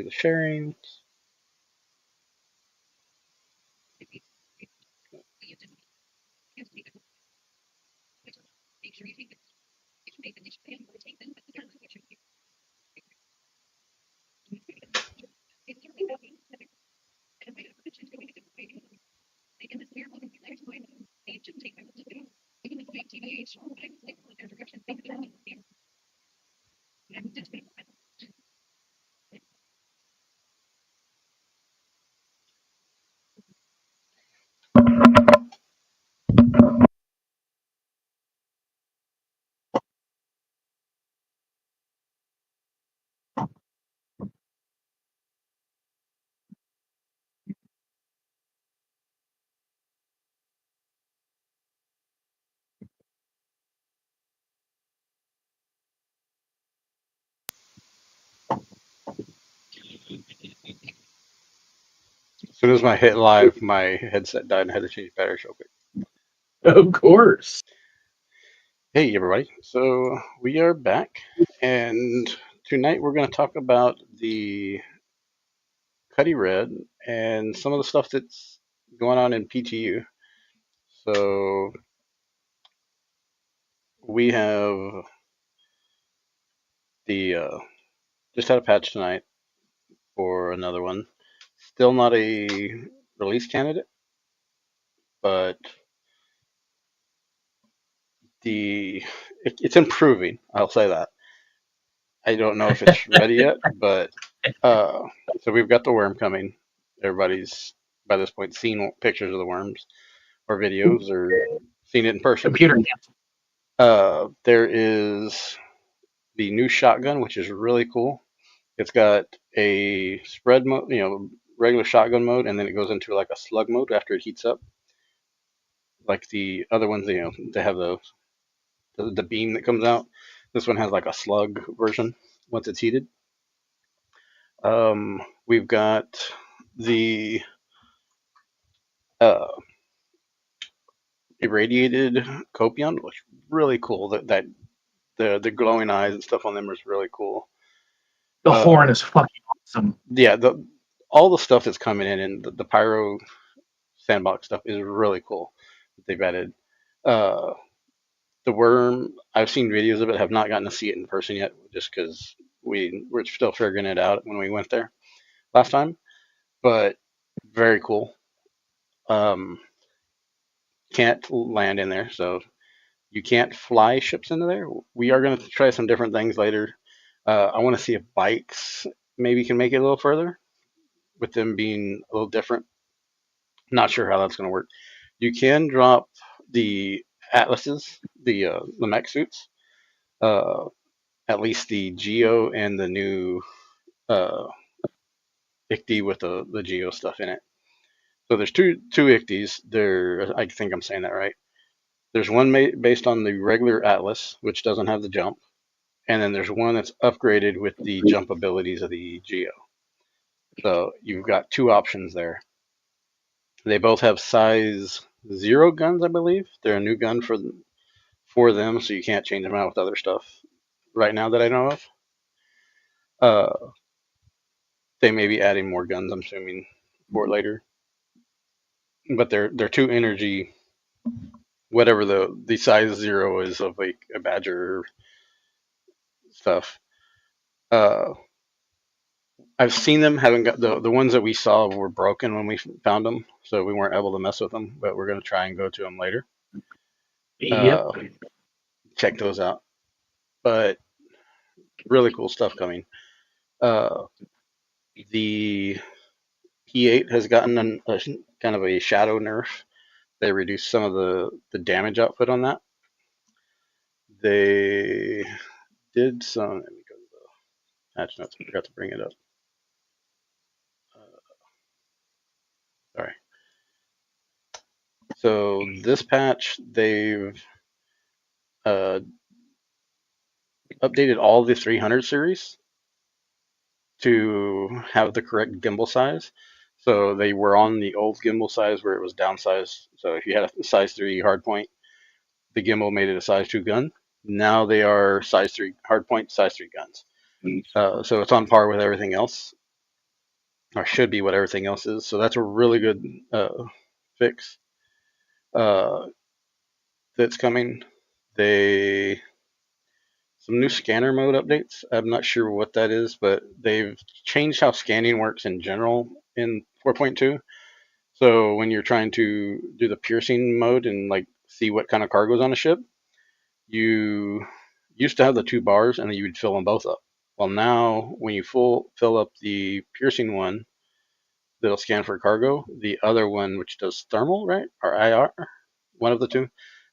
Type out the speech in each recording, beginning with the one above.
the sharing. As soon as I hit live, my headset died and I had to change batteries real quick. Of course. Hey, everybody. So we are back, and tonight we're going to talk about the Cutty Red and some of the stuff that's going on in PTU. So we have the just had a patch tonight for another one. Still not a release candidate, but it's improving. I'll say that. I don't know if it's ready yet, but so we've got the worm coming. Everybody's by this point seen pictures of the worms or videos or seen it in person. Computer. There is the new shotgun, which is really cool. It's got a spread mode, regular shotgun mode, and then it goes into like a slug mode after it heats up. Like the other ones, they have the beam that comes out. This one has like a slug version once it's heated. We've got the uh, irradiated copion, which is really cool. That the glowing eyes and stuff on them is really cool. The horn is fucking awesome. Yeah, all the stuff that's coming in and the pyro sandbox stuff is really cool that they've added. Uh, the worm, I've seen videos of it, have not gotten to see it in person yet, just because we're still figuring it out when we went there last time. But very cool. Um, can't land in there, so you can't fly ships into there. We are going to try some different things later. I want to see if bikes maybe can make it a little further with them being a little different. Not sure how that's going to work. You can drop the atlases, the mech suits, uh, at least the Geo and the new uh, ICD with the Geo stuff in it. So there's two ICDs. I think I'm saying that right. There's one based on the regular Atlas, which doesn't have the jump, and then there's one that's upgraded with the jump abilities of the Geo. So you've got two options there. They both have size 0 guns, I believe. They're a new gun for them, so you can't change them out with other stuff right now that I know of. They may be adding more guns, I'm assuming, for later. But they're two energy, whatever the size 0 is of like a Badger stuff. Uh, I've seen them, haven't got the ones that we saw were broken when we found them, so we weren't able to mess with them. But we're gonna try and go to them later. Yep. Check those out. But really cool stuff coming. Uh, the P8 has gotten a kind of a shadow nerf. They reduced some of the damage output on that. They did some. Let me go to the patch notes. I forgot to bring it up. Sorry. So this patch, they've updated all the 300 series to have the correct gimbal size. So they were on the old gimbal size where it was downsized. So if you had a size 3 hardpoint, the gimbal made it a size 2 gun. Now they are size 3 hardpoint, size 3 guns. So it's on par with everything else. or should be what everything else is. So that's a really good fix uh, that's coming. They some new scanner mode updates. I'm not sure what that is, but they've changed how scanning works in general in 4.2. So when you're trying to do the piercing mode and like see what kind of cargo's on a ship, you used to have the two bars and then you would fill them both up. Well, now when you fill up the piercing one, that'll scan for cargo. The other one, which does thermal, right, or IR, one of the two,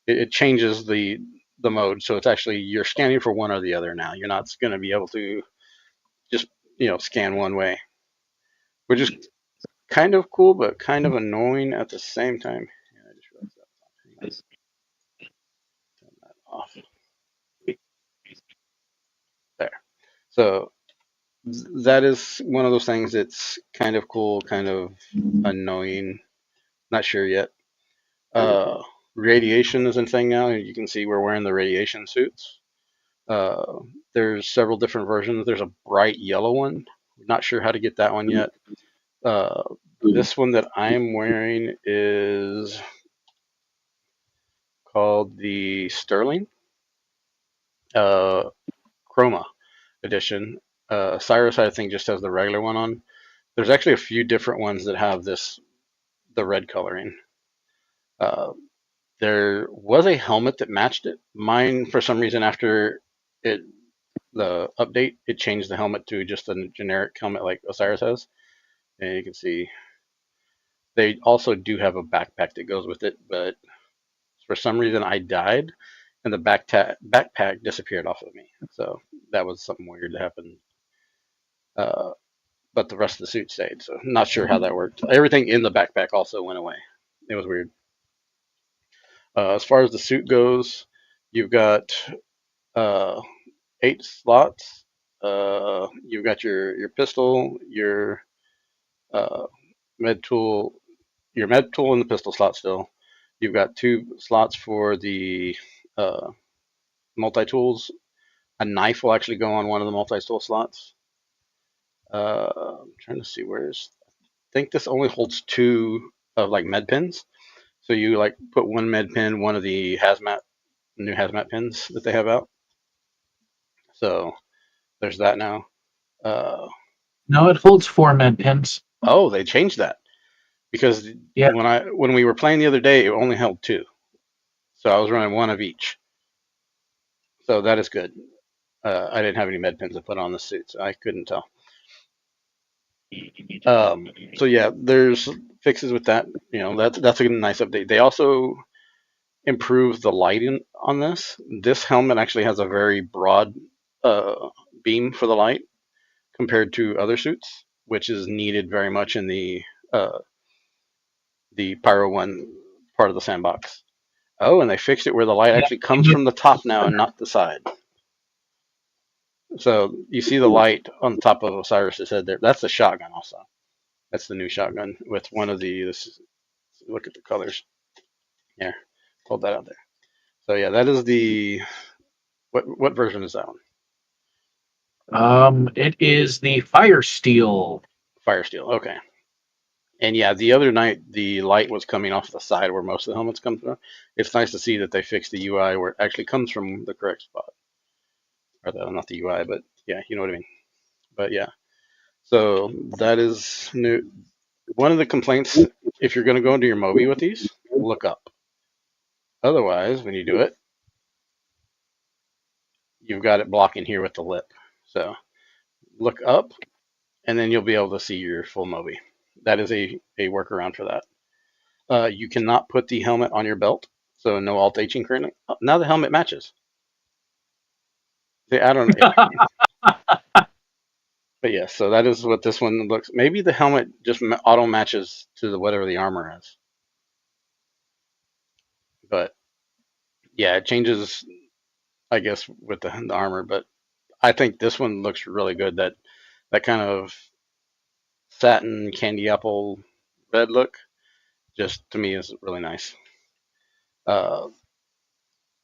it changes the mode. So it's actually you're scanning for one or the other now. You're not going to be able to just scan one way, which is kind of cool, but kind of annoying at the same time. Yeah, I just realized that. Turn that off. There. So that is one of those things that's kind of cool, kind of annoying. Not sure yet. Uh, Radiation is a thing now. You can see we're wearing the radiation suits. Uh, there's several different versions. There's a bright yellow one. Not sure how to get that one yet. This one that I'm wearing is called the Sterling Chroma edition. Cyrus, I think, just has the regular one on. There's actually a few different ones that have the red coloring. Uh, there was a helmet that matched it. Mine, for some reason, after the update, it changed the helmet to just a generic helmet like Osiris has. And you can see they also do have a backpack that goes with it, but for some reason I died and the backpack disappeared off of me. So that was something weird that happened. Uh, but the rest of the suit stayed. So I'm not sure how that worked. Everything in the backpack also went away. It was weird. As far as the suit goes, you've got uh, 8 slots. You've got your pistol, uh, med tool, your med tool in the pistol slot still. You've got 2 slots for the uh, multi tools. A knife will actually go on one of the multi tool slots. I'm trying to see where's. I think this only holds 2 of like med pins. So you like put one med pin, one of the new hazmat pins that they have out. So there's that now. Uh, No, it holds 4 med pins. oh, they changed that because Yeah. when we were playing the other day, it only held 2. So I was running one of each. So that is good. I didn't have any med pins to put on the suit, so I couldn't tell. So yeah, there's fixes with that. That's a nice update. They also improved the lighting on this. This helmet actually has a very broad beam for the light compared to other suits, which is needed very much in the Pyro one part of the sandbox. Oh, and they fixed it where the light actually comes from the top now and not the side. So you see the light on the top of Osiris's head there. That's the shotgun also. That's the new shotgun with one of look at the colors. Here, hold that out there. So yeah, that is the what version is that one? It is the Fire Steel. Fire Steel. Okay. And yeah, the other night the light was coming off the side where most of the helmets come from. It's nice to see that they fixed the UI where it actually comes from the correct spot. Or not the UI, but yeah, you know what I mean. But yeah, so that is new. One of the complaints, if you're going to go into your Mobi with these, look up. Otherwise, when you do it, you've got it blocking here with the lip. So look up, and then you'll be able to see your full Mobi. That is a workaround for that. You cannot put the helmet on your belt, so no alt-aging currently. Oh, now the helmet matches. I don't know. Yeah. But yeah, so that is what this one looks. Maybe the helmet just auto matches to whatever the armor is. But yeah, it changes, I guess, with the armor. But I think this one looks really good. That kind of satin candy apple red look, just to me is really nice.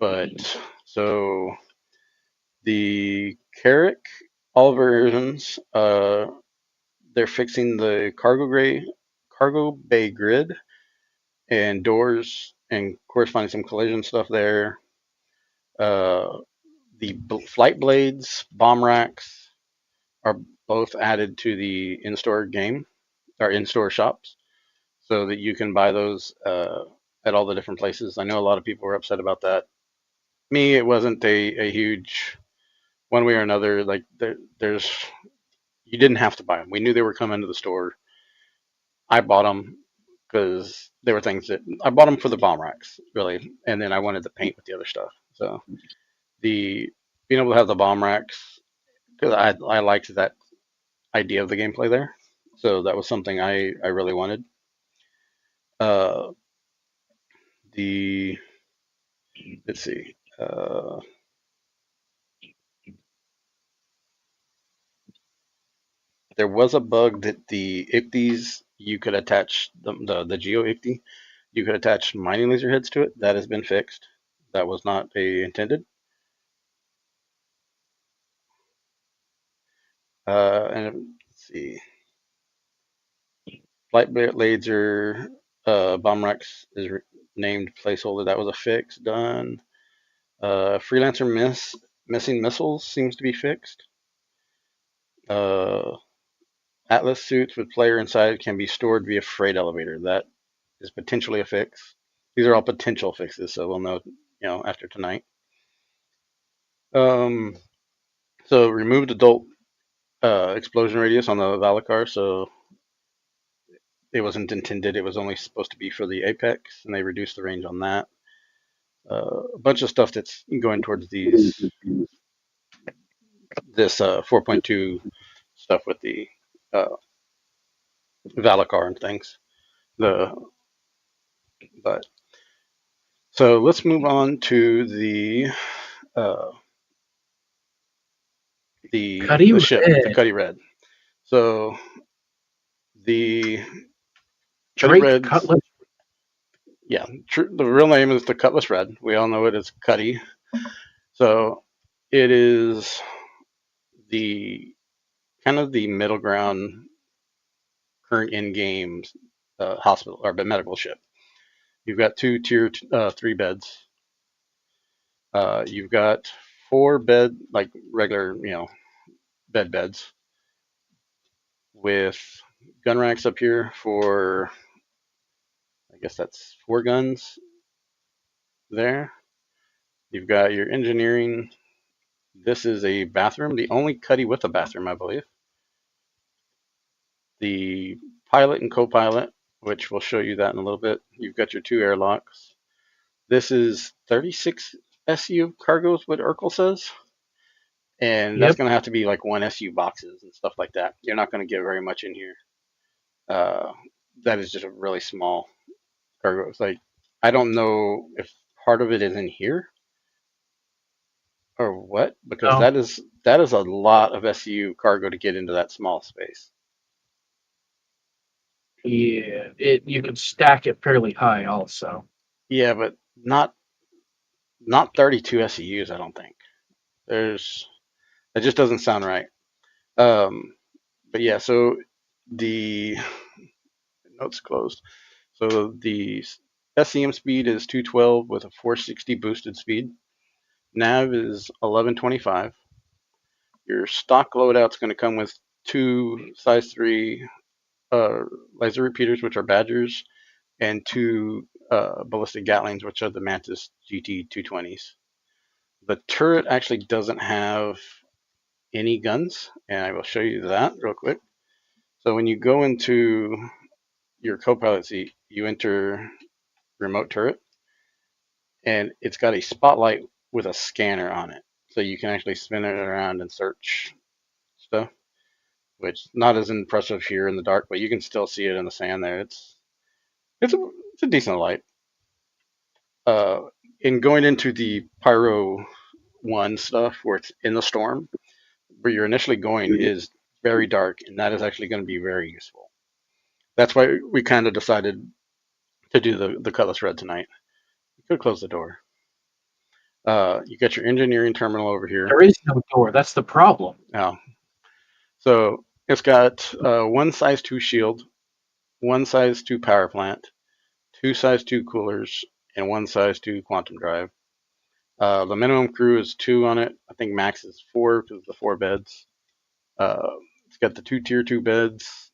But so the Carrick, all versions, they're fixing the cargo bay grid and doors and corresponding some collision stuff there. The flight blades, bomb racks are both added to the in-store game or in-store shops, so that you can buy those at all the different places. I know a lot of people were upset about that. Me, it wasn't a huge one way or another. Like there's you didn't have to buy them. We knew they were coming to the store. I bought them because there were things that I bought them for the bomb racks, really, and then I wanted the paint with the other stuff. So the being able to have the bomb racks, because I liked that idea of the gameplay there, so that was something I really wanted. Uh, the let's see, there was a bug that the icties you could attach the geo icty, you could attach mining laser heads to it. That has been fixed. That was not intended. And let's see, flight laser bomb racks is named placeholder. That was a fix done. Freelancer missing missiles seems to be fixed. Uh, Atlas suits with player inside can be stored via freight elevator. That is potentially a fix. These are all potential fixes, so we'll know, after tonight. Um, so removed adult explosion radius on the Valacar, so it wasn't intended. It was only supposed to be for the Apex, and they reduced the range on that. A bunch of stuff that's going towards this 4.2 stuff with the uh, Valacar and things. The but so let's move on to uh, Cutty the ship, the Red. Cutty Red. So the Cutty Drake Reds, Cutlass. yeah, the real name is the Cutlass Red. We all know it as Cutty. So it is the kind of the middle ground current in game hospital or medical ship. You've got two tier 3 beds. You've got 4 like regular, beds with gun racks up here for, I guess that's 4 guns there. You've got your engineering. This is a bathroom, the only Cuddy with a bathroom, I believe. The pilot and co-pilot, which we'll show you that in a little bit. You've got your 2 airlocks. This is 36 SU cargoes, what Urkel says. And that's Yep. going to have to be like 1 SU boxes and stuff like that. You're not going to get very much in here. Uh, that is just a really small cargo. It's like, I don't know if part of it is in here or what, because No. that is a lot of SU cargo to get into that small space. Yeah. You can stack it fairly high also. Yeah, but not 32 SEUs, I don't think. That just doesn't sound right. Um, but yeah, so the notes closed. So the SCM speed is 212 with a 460 boosted speed. Nav is 1125. Your stock loadout's going to come with 2 size 3 laser repeaters, which are Badgers, and 2 ballistic Gatlings, which are the Mantis GT 220s. The turret actually doesn't have any guns, and I will show you that real quick. So when you go into your co-pilot seat, you enter remote turret, and it's got a spotlight with a scanner on it, so you can actually spin it around and search stuff, which is not as impressive here in the dark, but you can still see it in the sand there. It's a decent light. In going into the Pyro 1 stuff where it's in the storm, where you're initially going is very dark, and that is actually going to be very useful. That's why we kind of decided to do the Cutlass Red tonight. You could close the door. You got your engineering terminal over here. There is no door. That's the problem. Now, so It's got one size 2 shield, one size 2 power plant, two size 2 coolers, and one size 2 quantum drive. The minimum crew is 2 on it. I think max is 4 because of the 4 beds. It's got the 2 tier 2 beds.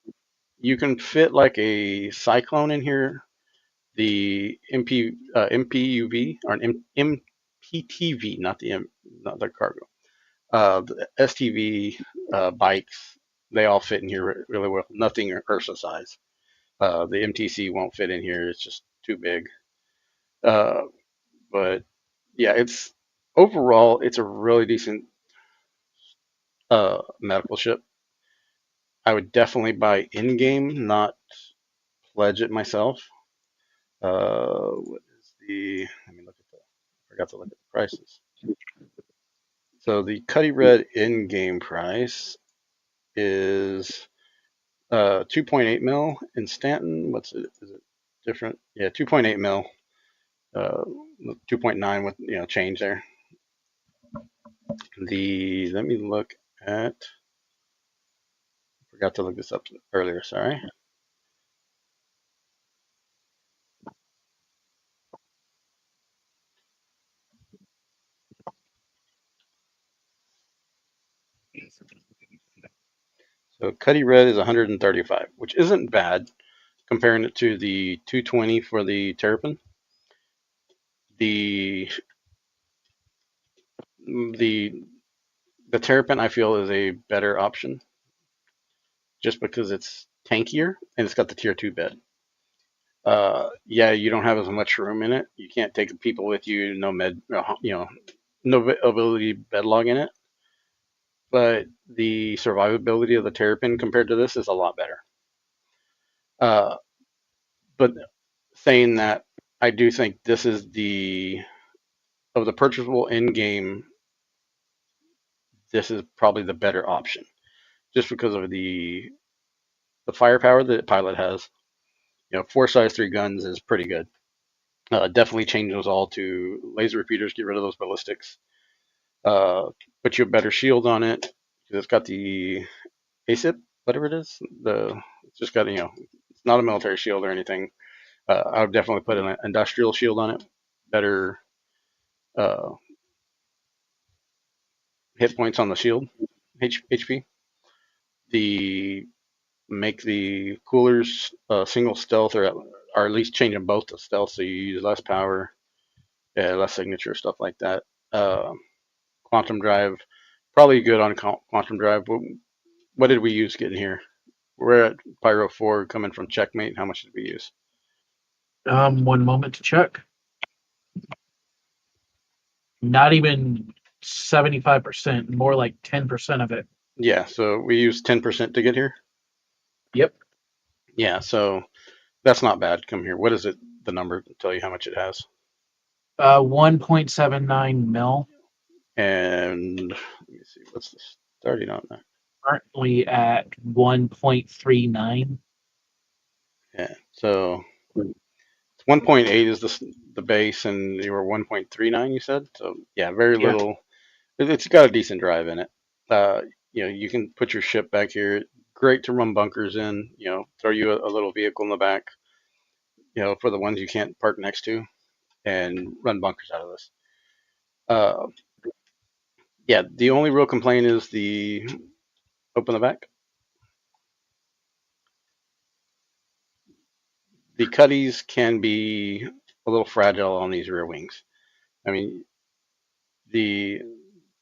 You can fit like a cyclone in here. The MPUV or an MPTV, not the cargo. The STV bikes, they all fit in here really well. Nothing Ursa size. The MTC won't fit in here. It's just too big. Uh, but yeah, it's a really decent medical ship. I would definitely buy in game, not pledge it myself. What is the? Let me look at the. I forgot to look at the prices. So the Cutty Red in game price is 2.8 mil in Stanton. What's it? Is it different? Yeah, 2.8 mil. Uh, 2.9 with change there. Let me look at. Forgot to look this up earlier. Sorry. So Cutty Red is 135, which isn't bad comparing it to the 220 for the Terrapin. The the the Terrapin I feel is a better option just because it's tankier and it's got the tier 2 bed. Yeah, you don't have as much room in it. You can't take people with you. No no ability bedlog in it. But the survivability of the Terrapin compared to this is a lot better. Uh, but saying that, I do think this is of the purchasable in game. This is probably the better option, just because of the firepower that the pilot has. 4 size 3 guns is pretty good. Definitely change those all to laser repeaters. Get rid of those ballistics. Uh, put you a better shield on it because it's got the ASIP, whatever it is. It's just got it's not a military shield or anything. I would definitely put an industrial shield on it. Better uh, hit points on the shield, HP. The Make the coolers single stealth, or at least change them both to stealth, so you use less power, less signature, stuff like that. Quantum drive, probably good on quantum drive. What did we use getting here? We're at Pyro 4 coming from Checkmate. How much did we use? 1 moment to check. Not even 75%, more like 10% of it. Yeah, so we used 10% to get here. Yep. Yeah, so that's not bad. Come here. What is it? The number to tell you how much it has. 1.79 mil. And let me see. What's the starting on that? Currently at 1.39. Yeah. So 1.8 is the base, and you were 1.39. You said so. Yeah, very Yeah. little. It's got a decent drive in it. Uh, you can put your ship back here. Great to run bunkers in. Throw you a little vehicle in the back. For the ones you can't park next to, and run bunkers out of this. Uh, yeah, the only real complaint is the open the back. The cutties can be a little fragile on these rear wings. I mean, the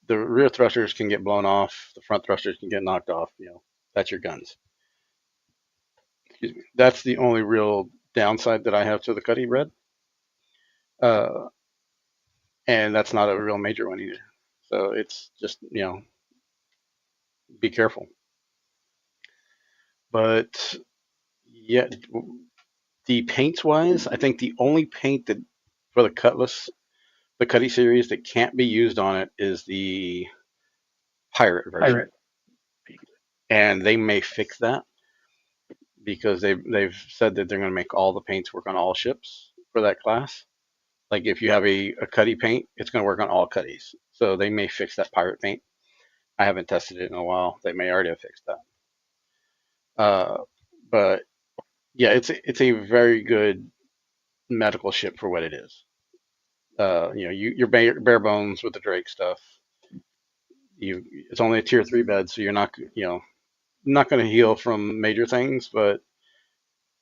the rear thrusters can get blown off, the front thrusters can get knocked off. That's your guns. Excuse me. That's the only real downside that I have to the Cutty Red, uh, and that's not a real major one either. So it's just be careful. But yeah, the paints wise, I think the only paint that for the Cutlass, the Cutty series that can't be used on it is the Pirate version. Pirate. And they may fix that because they've said that they're going to make all the paints work on all ships for that class. Like if you have a Cutty paint, it's going to work on all Cutties. So they may fix that pirate paint. I haven't tested it in a while. They may already have fixed that. But yeah, it's a very good medical ship for what it is. You're bare bones with the Drake stuff. It's only a tier 3 bed, so you're not going to heal from major things, but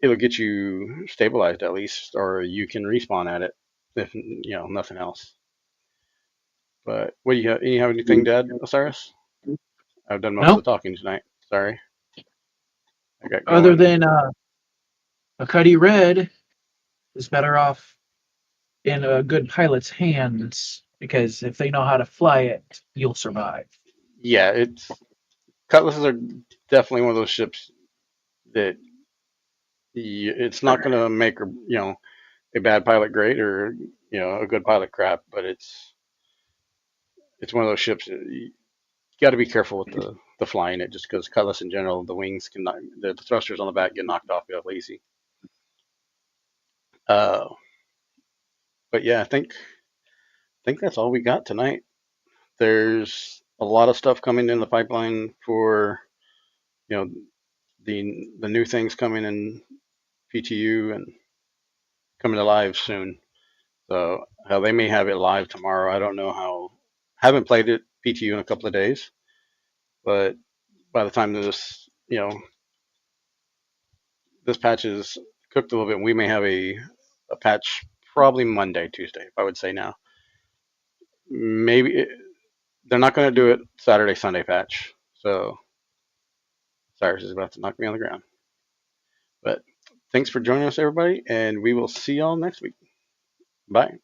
it'll get you stabilized at least, or you can respawn at it if nothing else. But what do you have? You have anything to add, Osiris? I've done most No, of the talking tonight. Sorry, I got other going. than a Cutty Red is better off in a good pilot's hands because if they know how to fly it, you'll survive. Yeah, cutlasses are definitely one of those ships that it's not going to make a bad pilot great or a good pilot crap, but it's one of those ships that you got to be careful with the flying it just because cutlass in general, the wings can not, the thrusters on the back get knocked off real easy. Uh, but yeah, I think that's all we got tonight. There's a lot of stuff coming in the pipeline for you know the new things coming in PTU and coming to live soon. So they may have it live tomorrow. I don't know how. Haven't played it PTU in a couple of days, but by the time this patch is cooked a little bit, we may have a patch probably Monday, Tuesday. I would say now. Maybe they're not going to do it Saturday, Sunday patch. So Cyrus is about to knock me on the ground. But thanks for joining us, everybody, and we will see y'all next week. Bye.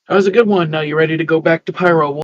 That was a good one. Now you ready to go back to Pyro?